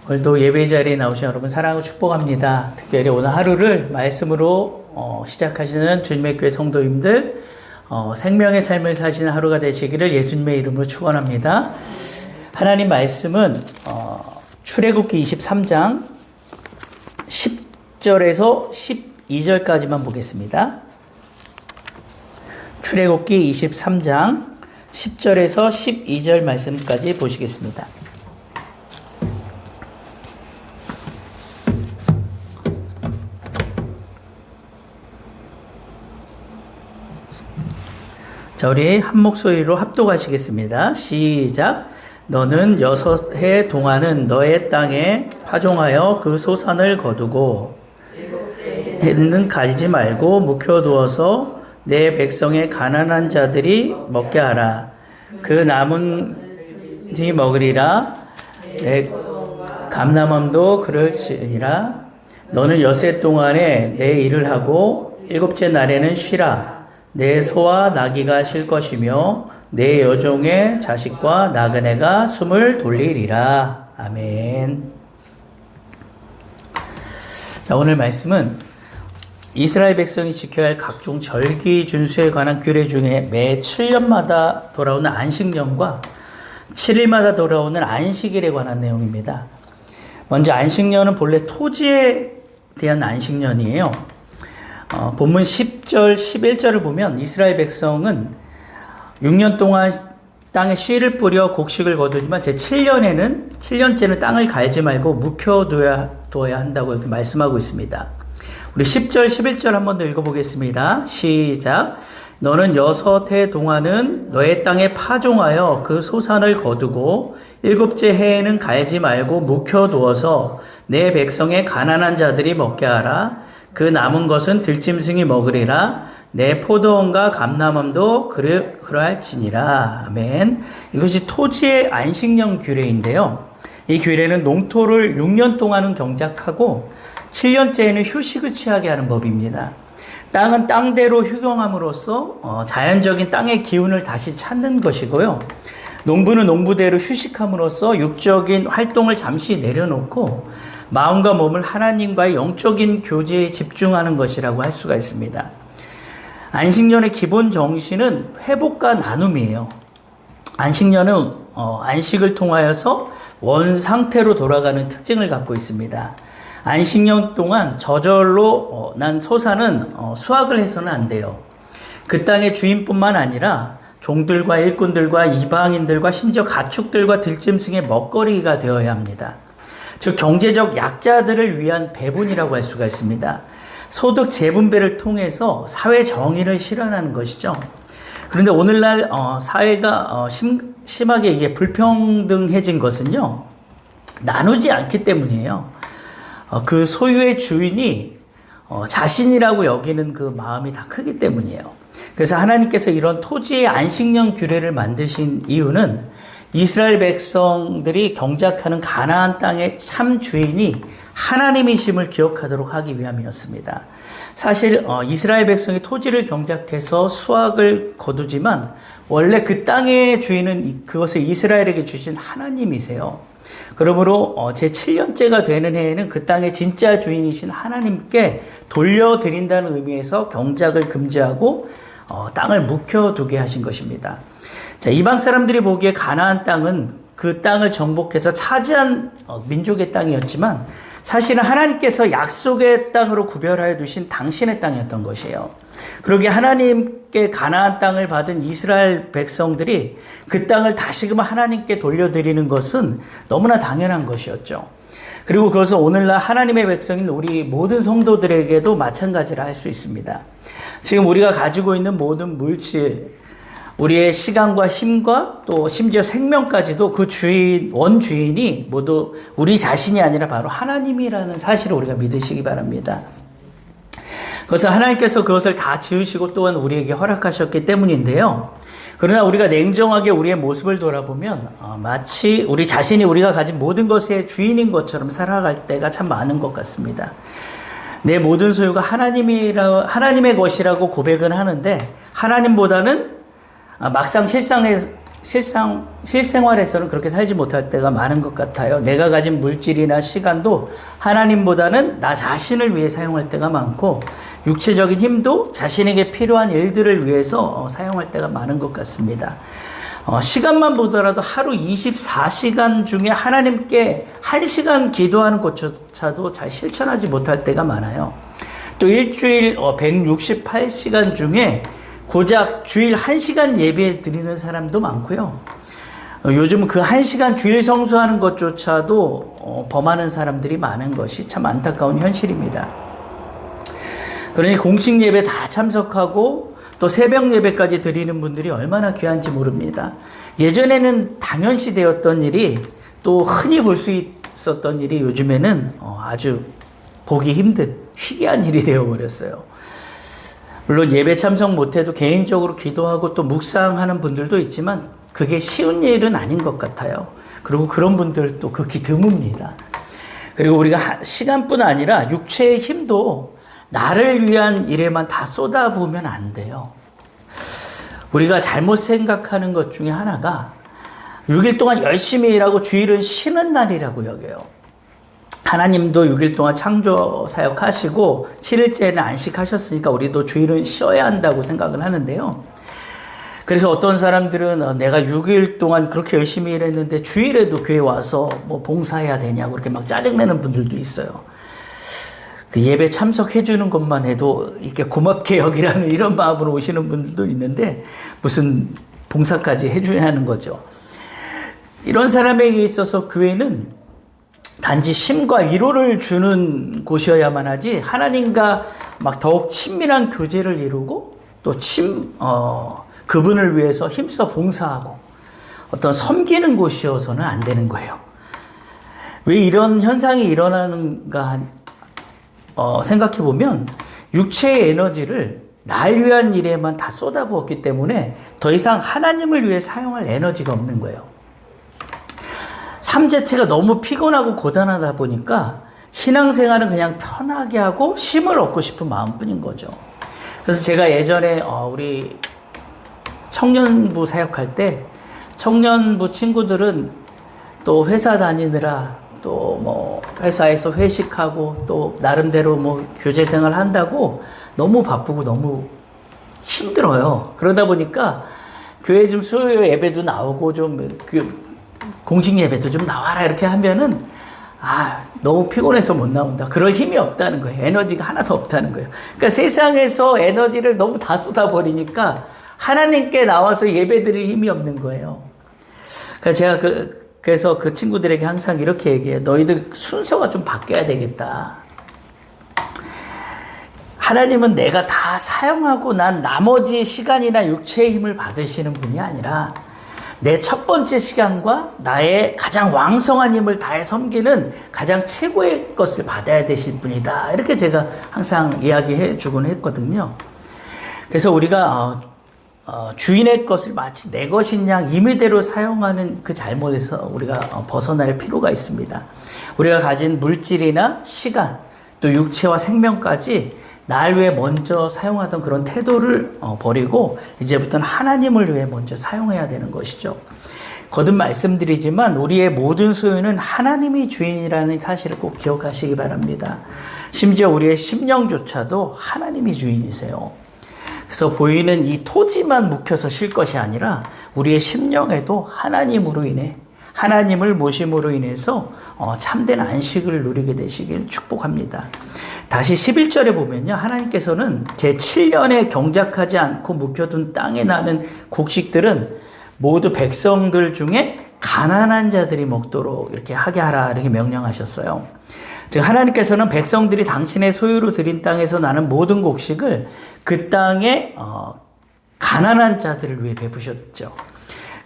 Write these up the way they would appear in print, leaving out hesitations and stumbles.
오늘도 예배 자리에 나오신 여러분 사랑하고 축복합니다. 특별히 오늘 하루를 말씀으로 시작하시는 주님의 교회 성도님들 생명의 삶을 사시는 하루가 되시기를 예수님의 이름으로 축원합니다. 하나님 말씀은 출애굽기 23장 10절에서 12절까지만 보겠습니다. 출애굽기 23장 10절에서 12절 말씀까지 보시겠습니다. 자, 우리 한 목소리로 합독하시겠습니다. 시작. 너는 6해 동안은 너의 땅에 파종하여 그 소산을 거두고 해는 갈지 말고 묵혀두어서 내 백성의 가난한 자들이 먹게 하라. 그 남은 지 먹으리라. 내 감람함도 그럴지니라. 너는 6해 동안에 내 일을 하고 7째 날에는 쉬라. 내 소와 나귀가 쉴 것이며 내 여종의 자식과 나그네가 숨을 돌리리라. 아멘. 자, 오늘 말씀은 이스라엘 백성이 지켜야 할 각종 절기 준수에 관한 규례 중에 매 7년마다 돌아오는 안식년과 7일마다 돌아오는 안식일에 관한 내용입니다. 먼저 안식년은 본래 토지에 대한 안식년이에요. 본문 10절, 11절을 보면 이스라엘 백성은 6년 동안 땅에 씨를 뿌려 곡식을 거두지만 제7년에는 7년째는 땅을 갈지 말고 묵혀두어야 한다고 이렇게 말씀하고 있습니다. 우리 10절, 11절 한 번 더 읽어보겠습니다. 시작. 너는 6해 동안은 너의 땅에 파종하여 그 소산을 거두고 7째 해에는 갈지 말고 묵혀두어서 내 백성의 가난한 자들이 먹게 하라. 그 남은 것은 들짐승이 먹으리라. 내 포도원과 감람함도 그러할지니라. 아멘. 이것이 토지의 안식년 규례인데요. 이 규례는 농토를 6년 동안은 경작하고 7년째에는 휴식을 취하게 하는 법입니다. 땅은 땅대로 휴경함으로써 자연적인 땅의 기운을 다시 찾는 것이고요. 농부는 농부대로 휴식함으로써 육적인 활동을 잠시 내려놓고 마음과 몸을 하나님과의 영적인 교제에 집중하는 것이라고 할 수가 있습니다. 안식년의 기본 정신은 회복과 나눔이에요. 안식년은 안식을 통하여서 원 상태로 돌아가는 특징을 갖고 있습니다. 안식년 동안 저절로 난 소산은 수확을 해서는 안 돼요. 그 땅의 주인뿐만 아니라 종들과 일꾼들과 이방인들과 심지어 가축들과 들짐승의 먹거리가 되어야 합니다. 즉 경제적 약자들을 위한 배분이라고 할 수가 있습니다. 소득 재분배를 통해서 사회 정의를 실현하는 것이죠. 그런데 오늘날 사회가 심하게 이게 불평등해진 것은요, 나누지 않기 때문이에요. 그 소유의 주인이 자신이라고 여기는 그 마음이 다 크기 때문이에요. 그래서 하나님께서 이런 토지의 안식년 규례를 만드신 이유는 이스라엘 백성들이 경작하는 가나안 땅의 참 주인이 하나님이심을 기억하도록 하기 위함이었습니다. 사실 이스라엘 백성이 토지를 경작해서 수확을 거두지만 원래 그 땅의 주인은 그것을 이스라엘에게 주신 하나님이세요. 그러므로 제7년째가 되는 해에는 그 땅의 진짜 주인이신 하나님께 돌려드린다는 의미에서 경작을 금지하고 땅을 묵혀두게 하신 것입니다. 자, 이방 사람들이 보기에 가나안 땅은 그 땅을 정복해서 차지한 민족의 땅이었지만 사실은 하나님께서 약속의 땅으로 구별하여 두신 당신의 땅이었던 것이에요. 그러기에 하나님께 가나안 땅을 받은 이스라엘 백성들이 그 땅을 다시금 하나님께 돌려드리는 것은 너무나 당연한 것이었죠. 그리고 그것은 오늘날 하나님의 백성인 우리 모든 성도들에게도 마찬가지라 할 수 있습니다. 지금 우리가 가지고 있는 모든 물질, 우리의 시간과 힘과 또 심지어 생명까지도 그 원주인이 모두 우리 자신이 아니라 바로 하나님이라는 사실을 우리가 믿으시기 바랍니다. 그것은 하나님께서 그것을 다 지으시고 또한 우리에게 허락하셨기 때문인데요. 그러나 우리가 냉정하게 우리의 모습을 돌아보면 마치 우리 자신이 우리가 가진 모든 것의 주인인 것처럼 살아갈 때가 참 많은 것 같습니다. 내 모든 소유가 하나님의 것이라고 고백은 하는데 하나님보다는 막상 실생활에서는 그렇게 살지 못할 때가 많은 것 같아요. 내가 가진 물질이나 시간도 하나님보다는 나 자신을 위해 사용할 때가 많고, 육체적인 힘도 자신에게 필요한 일들을 위해서 사용할 때가 많은 것 같습니다. 시간만 보더라도 하루 24시간 중에 하나님께 1시간 기도하는 것조차도 잘 실천하지 못할 때가 많아요. 또 일주일 168시간 중에 고작 주일 1시간 예배 드리는 사람도 많고요. 요즘 그 1시간 주일 성수하는 것조차도 범하는 사람들이 많은 것이 참 안타까운 현실입니다. 그러니 공식 예배 다 참석하고 또 새벽 예배까지 드리는 분들이 얼마나 귀한지 모릅니다. 예전에는 당연시 되었던 일이, 또 흔히 볼 수 있었던 일이 요즘에는 아주 보기 힘든 희귀한 일이 되어버렸어요. 물론 예배 참석 못해도 개인적으로 기도하고 또 묵상하는 분들도 있지만 그게 쉬운 일은 아닌 것 같아요. 그리고 그런 분들도 극히 드뭅니다. 그리고 우리가 시간뿐 아니라 육체의 힘도 나를 위한 일에만 다 쏟아부으면 안 돼요. 우리가 잘못 생각하는 것 중에 하나가 6일 동안 열심히 일하고 주일은 쉬는 날이라고 여겨요. 하나님도 6일 동안 창조 사역하시고 7일째는 안식하셨으니까 우리도 주일은 쉬어야 한다고 생각을 하는데요. 그래서 어떤 사람들은 내가 6일 동안 그렇게 열심히 일했는데 주일에도 교회 와서 뭐 봉사해야 되냐고 그렇게 막 짜증내는 분들도 있어요. 그 예배 참석해 주는 것만 해도 이렇게 고맙게 여기라는 이런 마음으로 오시는 분들도 있는데 무슨 봉사까지 해줘야 하는 거죠. 이런 사람에게 있어서 교회는 단지 쉼과 위로를 주는 곳이어야만 하지, 하나님과 막 더욱 친밀한 교제를 이루고 또 그분을 위해서 힘써 봉사하고 어떤 섬기는 곳이어서는 안 되는 거예요. 왜 이런 현상이 일어나는가 생각해 보면 육체의 에너지를 날 위한 일에만 다 쏟아부었기 때문에 더 이상 하나님을 위해 사용할 에너지가 없는 거예요. 삶 자체가 너무 피곤하고 고단하다 보니까 신앙생활은 그냥 편하게 하고 쉼을 얻고 싶은 마음뿐인 거죠. 그래서 제가 예전에 우리 청년부 사역할 때 청년부 친구들은 또 회사 다니느라 또 뭐 회사에서 회식하고 또 나름대로 뭐 교제 생활 한다고 너무 바쁘고 너무 힘들어요. 그러다 보니까 교회 좀 수요 예배도 나오고 좀 공식 예배도 좀 나와라 이렇게 하면은 너무 피곤해서 못 나온다. 그럴 힘이 없다는 거예요. 에너지가 하나도 없다는 거예요. 그러니까 세상에서 에너지를 너무 다 쏟아버리니까 하나님께 나와서 예배 드릴 힘이 없는 거예요. 그러니까 제가 그래서 그 친구들에게 항상 이렇게 얘기해요. 너희들 순서가 좀 바뀌어야 되겠다. 하나님은 내가 다 사용하고 난 나머지 시간이나 육체의 힘을 받으시는 분이 아니라 내 첫 번째 시간과 나의 가장 왕성한 힘을 다해 섬기는 가장 최고의 것을 받아야 되실 분이다. 이렇게 제가 항상 이야기해 주곤 했거든요. 그래서 우리가 주인의 것을 마치 내 것인 양 임의대로 사용하는 그 잘못에서 우리가 벗어날 필요가 있습니다. 우리가 가진 물질이나 시간, 또 육체와 생명까지 날 위해 먼저 사용하던 그런 태도를 버리고 이제부터는 하나님을 위해 먼저 사용해야 되는 것이죠. 거듭 말씀드리지만 우리의 모든 소유는 하나님이 주인이라는 사실을 꼭 기억하시기 바랍니다. 심지어 우리의 심령조차도 하나님이 주인이세요. 그래서 보이는 이 토지만 묵혀서 쉴 것이 아니라 우리의 심령에도 하나님으로 인해 하나님을 모심으로 인해서 참된 안식을 누리게 되시길 축복합니다. 다시 11절에 보면요. 하나님께서는 제7년에 경작하지 않고 묵혀둔 땅에 나는 곡식들은 모두 백성들 중에 가난한 자들이 먹도록 이렇게 하게 하라 이렇게 명령하셨어요. 즉 하나님께서는 백성들이 당신의 소유로 드린 땅에서 나는 모든 곡식을 그 땅에 가난한 자들을 위해 베푸셨죠.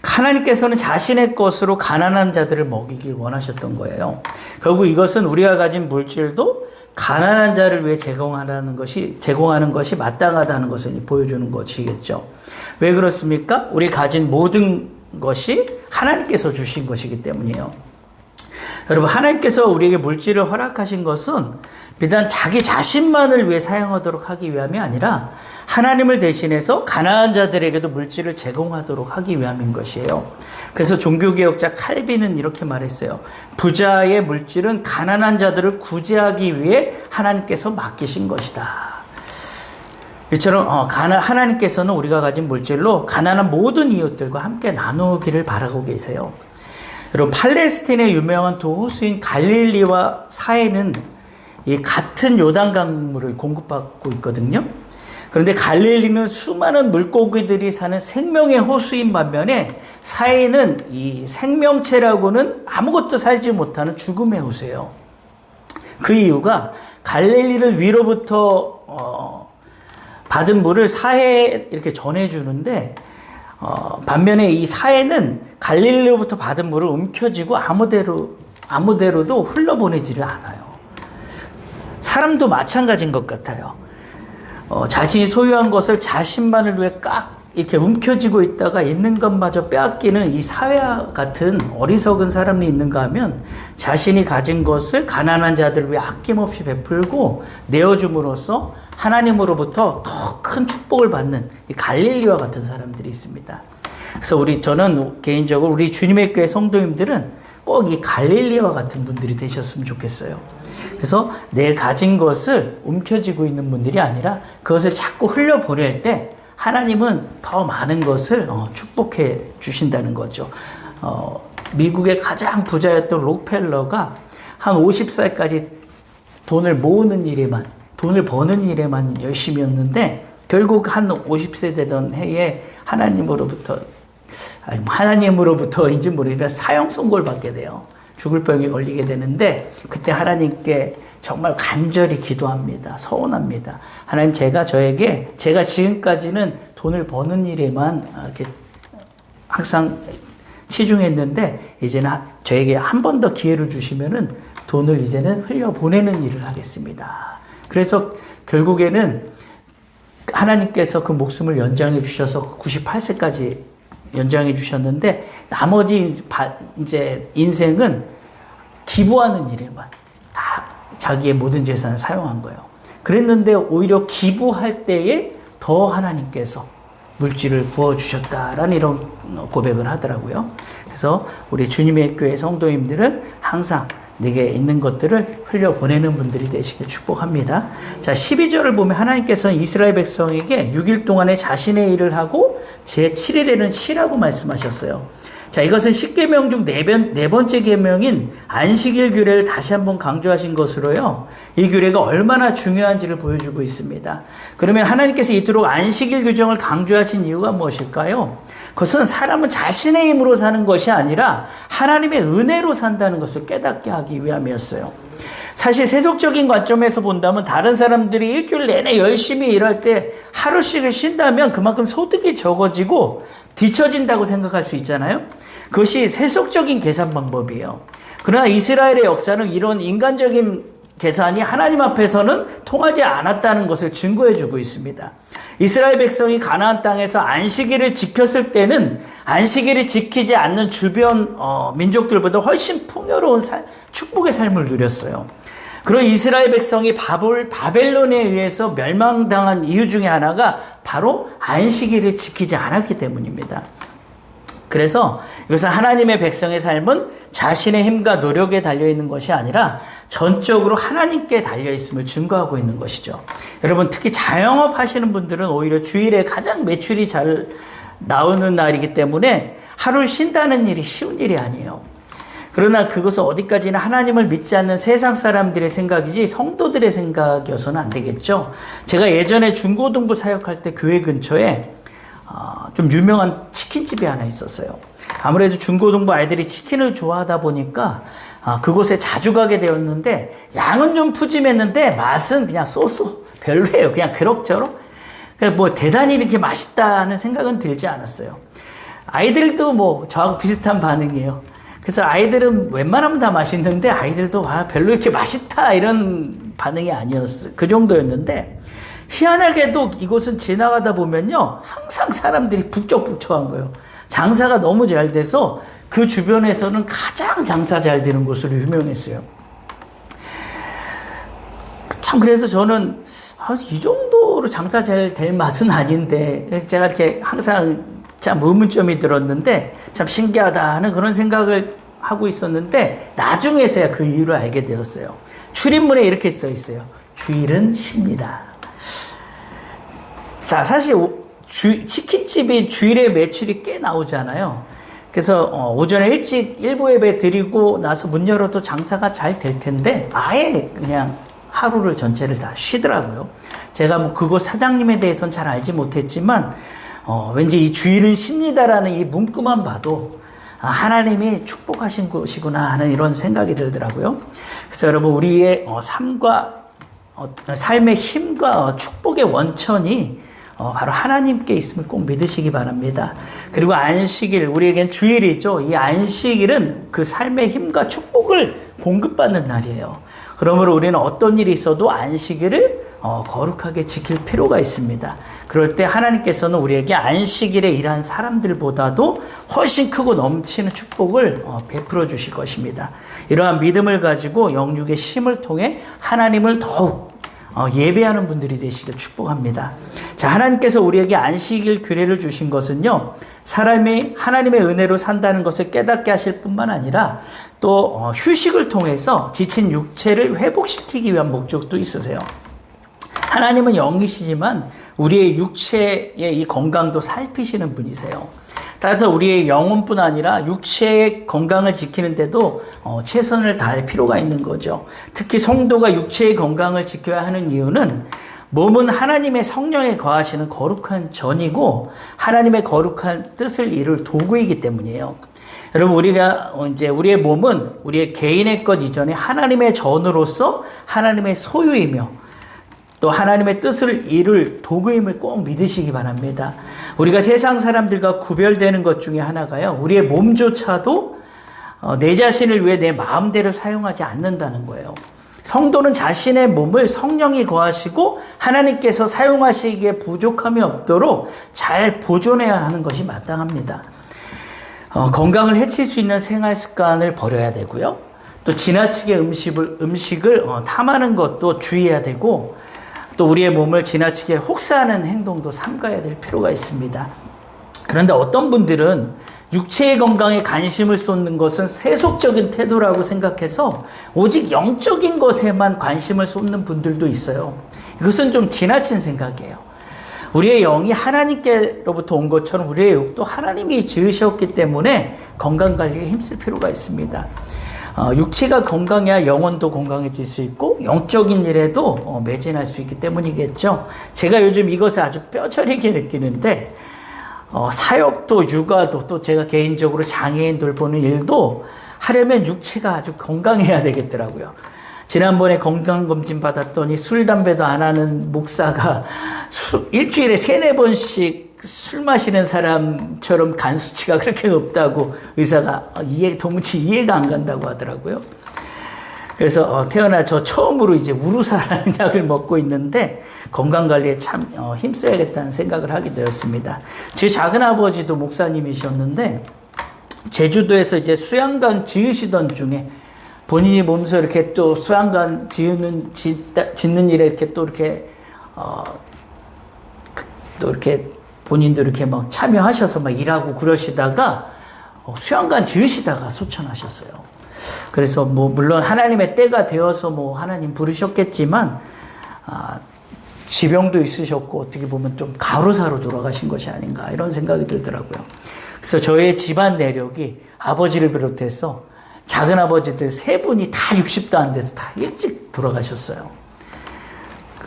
하나님께서는 자신의 것으로 가난한 자들을 먹이길 원하셨던 거예요. 결국 이것은 우리가 가진 물질도 가난한 자를 위해 제공하는 것이 마땅하다는 것을 보여주는 것이겠죠. 왜 그렇습니까? 우리 가진 모든 것이 하나님께서 주신 것이기 때문이에요. 여러분, 하나님께서 우리에게 물질을 허락하신 것은 비단 자기 자신만을 위해 사용하도록 하기 위함이 아니라 하나님을 대신해서 가난한 자들에게도 물질을 제공하도록 하기 위함인 것이에요. 그래서 종교개혁자 칼빈은 이렇게 말했어요. 부자의 물질은 가난한 자들을 구제하기 위해 하나님께서 맡기신 것이다. 이처럼 하나님께서는 우리가 가진 물질로 가난한 모든 이웃들과 함께 나누기를 바라고 계세요. 여러분, 팔레스틴의 유명한 두 호수인 갈릴리와 사해는 이 같은 요단강물을 공급받고 있거든요. 그런데 갈릴리는 수많은 물고기들이 사는 생명의 호수인 반면에 사해는 이 생명체라고는 아무것도 살지 못하는 죽음의 호수예요. 그 이유가 갈릴리는 위로부터 받은 물을 사해에 이렇게 전해주는데 반면에 이 사해는 갈릴리로부터 받은 물을 움켜쥐고 아무데로도 흘러보내지를 않아요. 사람도 마찬가지인 것 같아요. 자신이 소유한 것을 자신만을 위해 이렇게 움켜쥐고 있다가 있는 것마저 빼앗기는 이 사회와 같은 어리석은 사람이 있는가 하면 자신이 가진 것을 가난한 자들을 위해 아낌없이 베풀고 내어줌으로써 하나님으로부터 더 큰 축복을 받는 이 갈릴리와 같은 사람들이 있습니다. 그래서 저는 개인적으로 우리 주님의 교회 성도님들은 꼭 이 갈릴리와 같은 분들이 되셨으면 좋겠어요. 그래서 내 가진 것을 움켜쥐고 있는 분들이 아니라 그것을 자꾸 흘려보낼 때 하나님은 더 많은 것을 축복해 주신다는 거죠. 미국의 가장 부자였던 록펠러가 한 50살까지 돈을 버는 일에만 열심히였는데 결국 한 50세 되던 해에 하나님으로부터인지 모르겠지만 사형 선고를 받게 돼요. 죽을 병에 걸리게 되는데 그때 하나님께 정말 간절히 기도합니다. 서원합니다. 하나님, 제가 지금까지는 돈을 버는 일에만 이렇게 항상 치중했는데 이제는 저에게 한 번 더 기회를 주시면은 돈을 이제는 흘려보내는 일을 하겠습니다. 그래서 결국에는 하나님께서 그 목숨을 연장해 주셔서 98세까지 연장해 주셨는데 나머지 이제 인생은 기부하는 일에만 다 자기의 모든 재산을 사용한 거예요. 그랬는데 오히려 기부할 때에 더 하나님께서 물질을 부어주셨다라는 이런 고백을 하더라고요. 그래서 우리 주님의 교회 성도님들은 항상 내게 있는 것들을 흘려보내는 분들이 되시길 축복합니다. 자, 12절을 보면 하나님께서는 이스라엘 백성에게 6일 동안에 자신의 일을 하고 제7일에는 쉬라고 말씀하셨어요. 자, 이것은 10계명 중 네 번째 계명인 안식일 규례를 다시 한번 강조하신 것으로요. 이 규례가 얼마나 중요한지를 보여주고 있습니다. 그러면 하나님께서 이토록 안식일 규정을 강조하신 이유가 무엇일까요? 그것은 사람은 자신의 힘으로 사는 것이 아니라 하나님의 은혜로 산다는 것을 깨닫게 하기 위함이었어요. 사실 세속적인 관점에서 본다면 다른 사람들이 일주일 내내 열심히 일할 때 하루씩을 쉰다면 그만큼 소득이 적어지고 뒤처진다고 생각할 수 있잖아요. 그것이 세속적인 계산 방법이에요. 그러나 이스라엘의 역사는 이런 인간적인 계산이 하나님 앞에서는 통하지 않았다는 것을 증거해 주고 있습니다. 이스라엘 백성이 가나안 땅에서 안식일을 지켰을 때는 안식일을 지키지 않는 주변 민족들보다 훨씬 풍요로운 축복의 삶을 누렸어요. 그런 이스라엘 백성이 바벨론에 의해서 멸망당한 이유 중에 하나가 바로 안식일을 지키지 않았기 때문입니다. 그래서 이것은 하나님의 백성의 삶은 자신의 힘과 노력에 달려있는 것이 아니라 전적으로 하나님께 달려있음을 증거하고 있는 것이죠. 여러분, 특히 자영업 하시는 분들은 오히려 주일에 가장 매출이 잘 나오는 날이기 때문에 하루 쉰다는 일이 쉬운 일이 아니에요. 그러나 그것은 어디까지나 하나님을 믿지 않는 세상 사람들의 생각이지 성도들의 생각이어서는 안 되겠죠. 제가 예전에 중고등부 사역할 때 교회 근처에 좀 유명한 치킨집이 하나 있었어요. 아무래도 중고등부 아이들이 치킨을 좋아하다 보니까 그곳에 자주 가게 되었는데 양은 좀 푸짐했는데 맛은 그냥 쏘쏘 별로예요. 그냥 그럭저럭. 뭐 대단히 이렇게 맛있다는 생각은 들지 않았어요. 아이들도 뭐 저하고 비슷한 반응이에요. 그래서 아이들은 웬만하면 다 맛있는데 아이들도 별로 이렇게 맛있다 이런 반응이 아니었어요. 그 정도였는데 희한하게도 이곳은 지나가다 보면요 항상 사람들이 북적북적한 거예요. 장사가 너무 잘 돼서 그 주변에서는 가장 장사 잘 되는 곳으로 유명했어요. 참 그래서 저는 이 정도로 장사 잘 될 맛은 아닌데 제가 이렇게 항상 참 의문점이 들었는데 참 신기하다 하는 그런 생각을 하고 있었는데 나중에서야 그 이유를 알게 되었어요. 출입문에 이렇게 써 있어요. 주일은 쉽니다. 자, 사실 치킨집이 주일에 매출이 꽤 나오잖아요. 그래서 오전에 일찍 일부 예배 드리고 나서 문 열어도 장사가 잘 될 텐데 아예 그냥 하루를 전체를 다 쉬더라고요. 제가 뭐 그곳 사장님에 대해서는 잘 알지 못했지만 왠지 이 주일은 쉽니다라는 이 문구만 봐도 하나님이 축복하신 곳이구나 하는 이런 생각이 들더라고요. 그래서 여러분 우리의 삶의 힘과 축복의 원천이 바로 하나님께 있음을 꼭 믿으시기 바랍니다. 그리고 안식일, 우리에겐 주일이죠. 이 안식일은 그 삶의 힘과 축복을 공급받는 날이에요. 그러므로 우리는 어떤 일이 있어도 안식일을 거룩하게 지킬 필요가 있습니다. 그럴 때 하나님께서는 우리에게 안식일에 일한 사람들보다도 훨씬 크고 넘치는 축복을 베풀어 주실 것입니다. 이러한 믿음을 가지고 영육의 쉼을 통해 하나님을 더욱 예배하는 분들이 되시길 축복합니다. 자, 하나님께서 우리에게 안식일 규례를 주신 것은요, 사람이 하나님의 은혜로 산다는 것을 깨닫게 하실 뿐만 아니라 또 휴식을 통해서 지친 육체를 회복시키기 위한 목적도 있으세요. 하나님은 영이시지만 우리의 육체의 이 건강도 살피시는 분이세요. 따라서 우리의 영혼뿐 아니라 육체의 건강을 지키는데도 최선을 다할 필요가 있는 거죠. 특히 성도가 육체의 건강을 지켜야 하는 이유는 몸은 하나님의 성령에 거하시는 거룩한 전이고 하나님의 거룩한 뜻을 이룰 도구이기 때문이에요. 여러분 우리가 이제 우리의 몸은 우리의 개인의 것 이전에 하나님의 전으로서 하나님의 소유이며 또 하나님의 뜻을 이룰 도구임을 꼭 믿으시기 바랍니다. 우리가 세상 사람들과 구별되는 것 중에 하나가요, 우리의 몸조차도 내 자신을 위해 내 마음대로 사용하지 않는다는 거예요. 성도는 자신의 몸을 성령이 거하시고 하나님께서 사용하시기에 부족함이 없도록 잘 보존해야 하는 것이 마땅합니다. 건강을 해칠 수 있는 생활 습관을 버려야 되고요. 또 지나치게 음식을 탐하는 것도 주의해야 되고, 또 우리의 몸을 지나치게 혹사하는 행동도 삼가야 될 필요가 있습니다. 그런데 어떤 분들은 육체의 건강에 관심을 쏟는 것은 세속적인 태도라고 생각해서 오직 영적인 것에만 관심을 쏟는 분들도 있어요. 이것은 좀 지나친 생각이에요. 우리의 영이 하나님께로부터 온 것처럼 우리의 육도 하나님이 지으셨기 때문에 건강관리에 힘쓸 필요가 있습니다. 육체가 건강해야 영혼도 건강해질 수 있고 영적인 일에도 매진할 수 있기 때문이겠죠. 제가 요즘 이것을 아주 뼈저리게 느끼는데 사역도 육아도 또 제가 개인적으로 장애인 돌보는 일도 하려면 육체가 아주 건강해야 되겠더라고요. 지난번에 건강검진 받았더니 술, 담배도 안 하는 목사가 일주일에 3-4번씩 술 마시는 사람처럼 간 수치가 그렇게 높다고 의사가 도무지 이해가 안 간다고 하더라고요. 그래서 태어나 저 처음으로 이제 우루사라는 약을 먹고 있는데 건강관리에 참 힘써야겠다는 생각을 하게 되었습니다. 제 작은아버지도 목사님이셨는데 제주도에서 이제 수양관 지으시던 중에 본인이 몸소 이렇게 또 수양관 짓는 일에 이렇게 또 이렇게 본인도 이렇게 막 참여하셔서 막 일하고 그러시다가 수양관 지으시다가 소천하셨어요. 그래서 뭐 물론 하나님의 때가 되어서 뭐 하나님 부르셨겠지만 지병도 있으셨고 어떻게 보면 좀 가로사로 돌아가신 것이 아닌가 이런 생각이 들더라고요. 그래서 저의 집안 내력이 아버지를 비롯해서 작은 아버지들 3분이 다 60도 안 돼서 다 일찍 돌아가셨어요.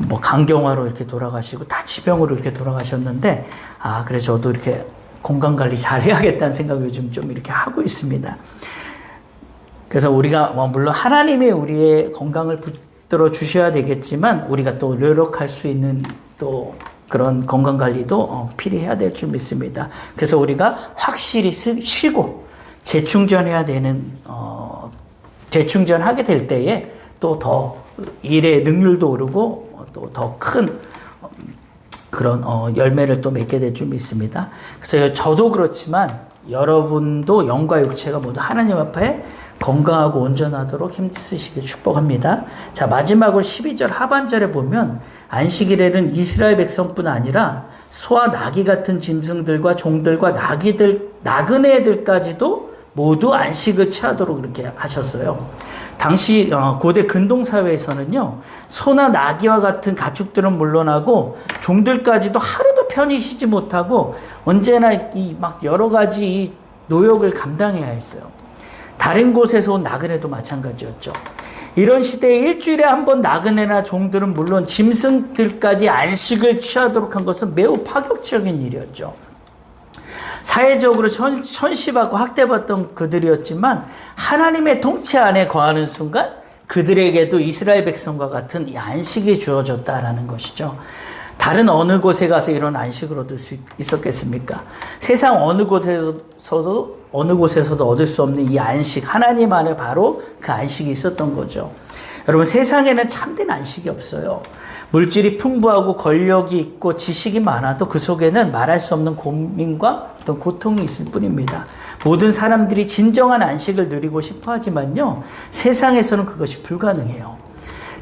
뭐 간경화로 이렇게 돌아가시고 다 지병으로 이렇게 돌아가셨는데 그래서 저도 이렇게 건강관리 잘 해야겠다는 생각을 요즘 좀 이렇게 하고 있습니다. 그래서 우리가 물론 하나님이 우리의 건강을 붙들어 주셔야 되겠지만 우리가 또 노력할 수 있는 또 그런 건강관리도 필요해야 될 줄 믿습니다. 그래서 우리가 확실히 쉬고 재충전해야 되는 재충전하게 될 때에 또 더 일의 능률도 오르고 또 더 큰 그런 열매를 또 맺게 될 줄 믿습니다. 그래서 저도 그렇지만 여러분도 영과 육체가 모두 하나님 앞에 건강하고 온전하도록 힘쓰시길 축복합니다. 자, 마지막으로 12절 하반절에 보면 안식일에는 이스라엘 백성뿐 아니라 소와 나귀 같은 짐승들과 종들과 나그네들까지도 모두 안식을 취하도록 이렇게 하셨어요. 당시 고대 근동사회에서는요, 소나 나귀와 같은 가축들은 물론하고 종들까지도 하루도 편히 쉬지 못하고 언제나 이 막 여러 가지 이 노역을 감당해야 했어요. 다른 곳에서 온 나그네도 마찬가지였죠. 이런 시대에 일주일에 한 번 나그네나 종들은 물론 짐승들까지 안식을 취하도록 한 것은 매우 파격적인 일이었죠. 사회적으로 천시받고 학대받던 그들이었지만 하나님의 통치 안에 거하는 순간 그들에게도 이스라엘 백성과 같은 이 안식이 주어졌다라는 것이죠. 다른 어느 곳에 가서 이런 안식을 얻을 수 있었겠습니까? 세상 어느 곳에서도 얻을 수 없는 이 안식, 하나님 안에 바로 그 안식이 있었던 거죠. 여러분, 세상에는 참된 안식이 없어요. 물질이 풍부하고 권력이 있고 지식이 많아도 그 속에는 말할 수 없는 고민과 어떤 고통이 있을 뿐입니다. 모든 사람들이 진정한 안식을 누리고 싶어 하지만요, 세상에서는 그것이 불가능해요.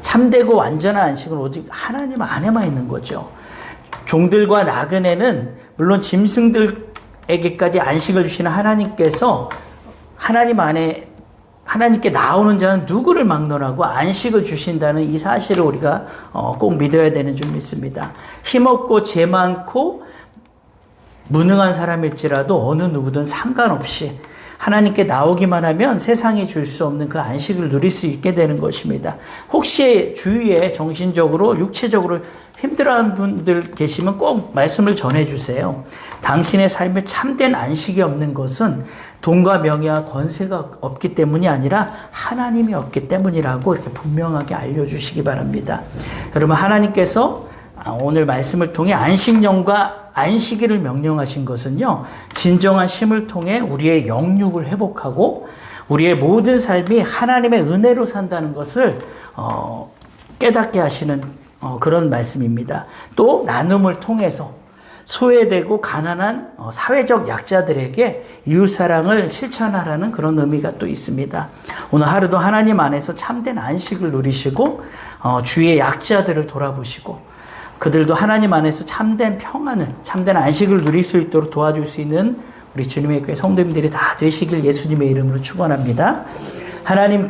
참되고 완전한 안식은 오직 하나님 안에만 있는 거죠. 종들과 나그네는 물론 짐승들에게까지 안식을 주시는 하나님께서 하나님께 나오는 자는 누구를 막론하고 안식을 주신다는 이 사실을 우리가 꼭 믿어야 되는 줄 믿습니다. 힘없고 죄 많고 무능한 사람일지라도 어느 누구든 상관없이 하나님께 나오기만 하면 세상이 줄 수 없는 그 안식을 누릴 수 있게 되는 것입니다. 혹시 주위에 정신적으로, 육체적으로 힘들어하는 분들 계시면 꼭 말씀을 전해주세요. 당신의 삶에 참된 안식이 없는 것은 돈과 명예와 권세가 없기 때문이 아니라 하나님이 없기 때문이라고 이렇게 분명하게 알려주시기 바랍니다. 여러분, 하나님께서 오늘 말씀을 통해 안식년과 안식일을 명령하신 것은요, 진정한 쉼을 통해 우리의 영육을 회복하고 우리의 모든 삶이 하나님의 은혜로 산다는 것을 깨닫게 하시는 그런 말씀입니다. 또 나눔을 통해서 소외되고 가난한 사회적 약자들에게 이웃사랑을 실천하라는 그런 의미가 또 있습니다. 오늘 하루도 하나님 안에서 참된 안식을 누리시고 주위의 약자들을 돌아보시고 그들도 하나님 안에서 참된 평안을, 참된 안식을 누릴 수 있도록 도와줄 수 있는 우리 주님의 교회 성도님들이 다 되시길 예수님의 이름으로 축원합니다. 하나님